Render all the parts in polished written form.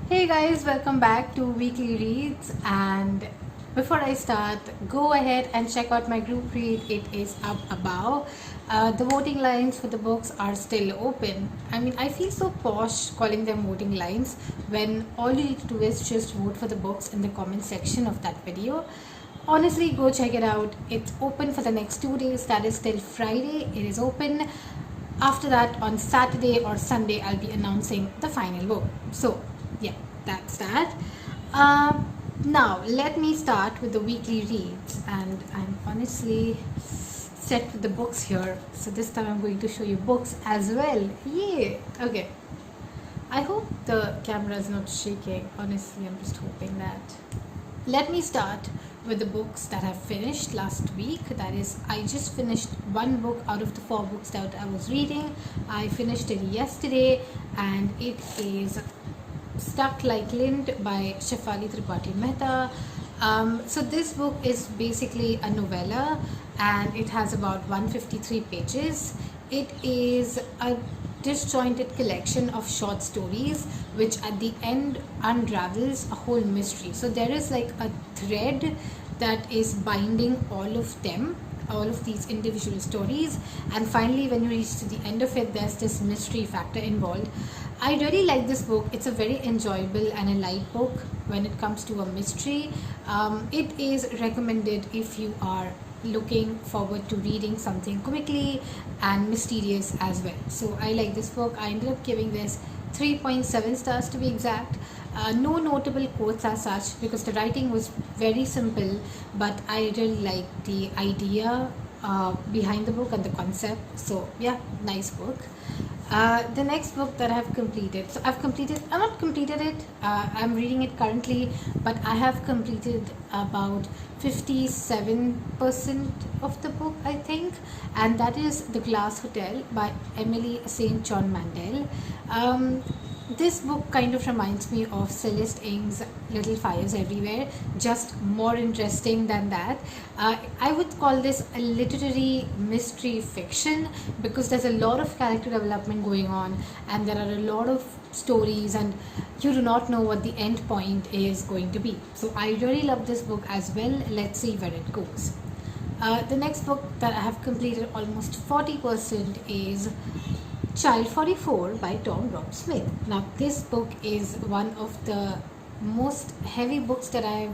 Hey guys, welcome back to Weekly Reads. And before I start, go ahead and check out my group read. It is up above. The voting lines for the books are still open. I mean, I feel so posh calling them voting lines when all you need to do is just vote for the books in the comment section of that video. Honestly, go check it out. It's open for the next 2 days, that is till Friday. It is open. After that, on Saturday or Sunday, I'll be announcing the final vote. So yeah, that's that. Now let me start with the weekly reads, and I'm honestly set with the books here, so this time I'm going to show you books as well. Yay. Okay, I hope the camera is not shaking. Honestly, I'm just hoping that. Let me start with the books that I've finished last week. That is, I just finished one book out of the 4 books that I was reading. I finished it yesterday, and it is Stuck Like Lint by Shefali Tripathi Mehta. So this book is basically a novella, and it has about 153 pages. It is a disjointed collection of short stories which at the end unravels a whole mystery. So there is like a thread that is binding all of them, all of these individual stories, and finally when you reach to the end of it, there's this mystery factor involved. I really like this book. It's a very enjoyable and a light book when it comes to a mystery. It is recommended if you are looking forward to reading something quickly and mysterious as well. So I like this book. I ended up giving this 3.7 stars to be exact. No notable quotes as such because the writing was very simple, but I really like the idea behind the book and the concept. So yeah, nice book. The next book that I have completed, so I'm not completed it, I'm reading it currently, but I have completed about 57% of the book, I think, and that is The Glass Hotel by Emily St. John Mandel. This book kind of reminds me of Celeste Ng's Little Fires Everywhere, just more interesting than that. I would call this a literary mystery fiction because there's a lot of character development going on, and there are a lot of stories, and you do not know what the end point is going to be. So I really love this book as well. Let's see where it goes. The next book that I have completed almost 40% is Child 44 by Tom Rob Smith. Now, this book is one of the most heavy books that I've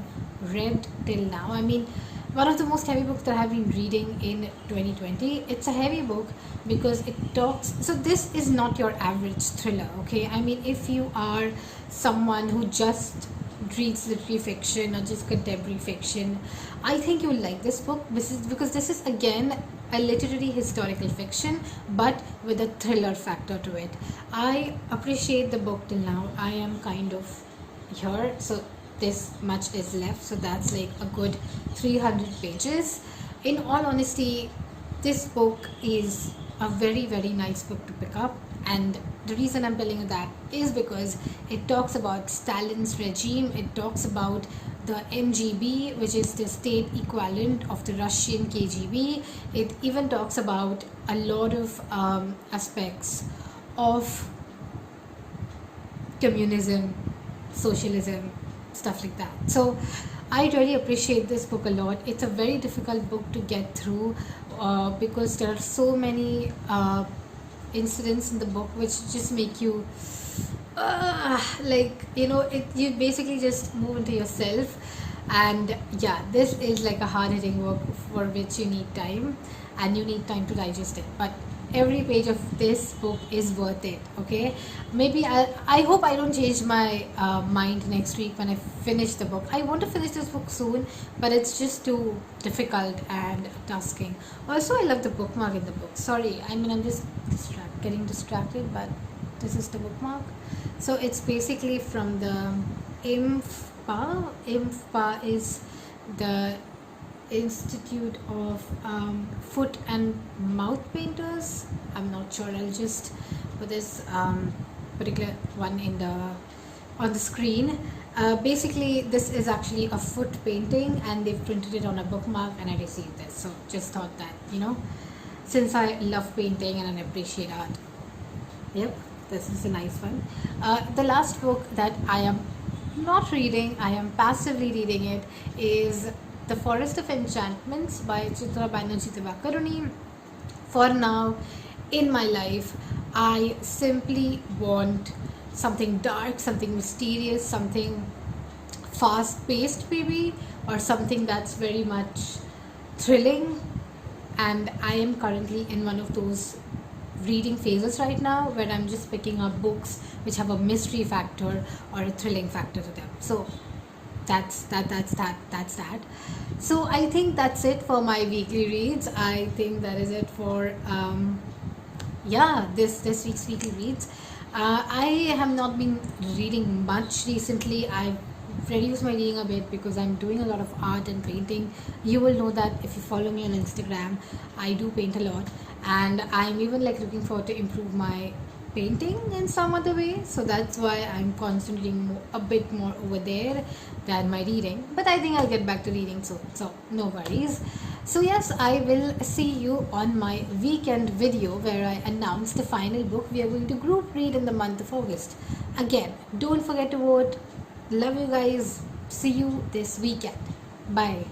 read till now. I mean, one of the most heavy books that I have been reading in 2020. It's a heavy book because it talks. So, this is not your average thriller, okay? I mean, if you are someone who just reads literary fiction or just contemporary fiction, I think you will like this book. Because this is again a literary historical fiction but with a thriller factor to it. I appreciate the book till now. I am kind of here, so this much is left, so that's like a good 300 pages. In all honesty, this book is a very very nice book to pick up, and the reason I'm telling you that is because it talks about Stalin's regime. It talks about the MGB, which is the state equivalent of the Russian KGB. It even talks about a lot of aspects of communism, socialism, stuff like that. So I really appreciate this book a lot. It's a very difficult book to get through because there are so many incidents in the book which just make you you basically just move into yourself. And yeah, this is like a hard-hitting book for which you need time, and you need time to digest it, but every page of this book is worth it. Okay, maybe I hope I don't change my mind next week when I finish the book. I want to finish this book soon, but it's just too difficult and tasking. Also, I love the bookmark in the book. Sorry, I mean, I'm just getting distracted, but this is the bookmark. So it's basically from the IMFPA. IMFPA is the Institute of Foot and Mouth Painters. I'm not sure. I'll just put this particular one in the on the screen. Basically, this is actually a foot painting, and they've printed it on a bookmark, and I received this. So just thought that, since I love painting and I appreciate art. Yep. This is a nice one. The last book that I am not reading, I am passively reading it, is The Forest of Enchantments by Chitra Banerjee Divakaruni. For now, in my life, I simply want something dark, something mysterious, something fast paced, maybe, or something that's very much thrilling. And I am currently in one of those reading phases right now where I'm just picking up books which have a mystery factor or a thrilling factor to them. So that's that. So I think that's it for my weekly reads. I think that is it for this week's weekly reads. I have not been reading much recently. I've reduced my reading a bit because I'm doing a lot of art and painting. You will know that if you follow me on Instagram, I do paint a lot, and I'm even like looking forward to improve my painting in some other way. So that's why I'm concentrating a bit more over there than my reading. But I think I'll get back to reading soon, so no worries. So yes, I will see you on my weekend video where I announce the final book we are going to group read in the month of August. Again, don't forget to vote. Love you guys. See you this weekend. Bye.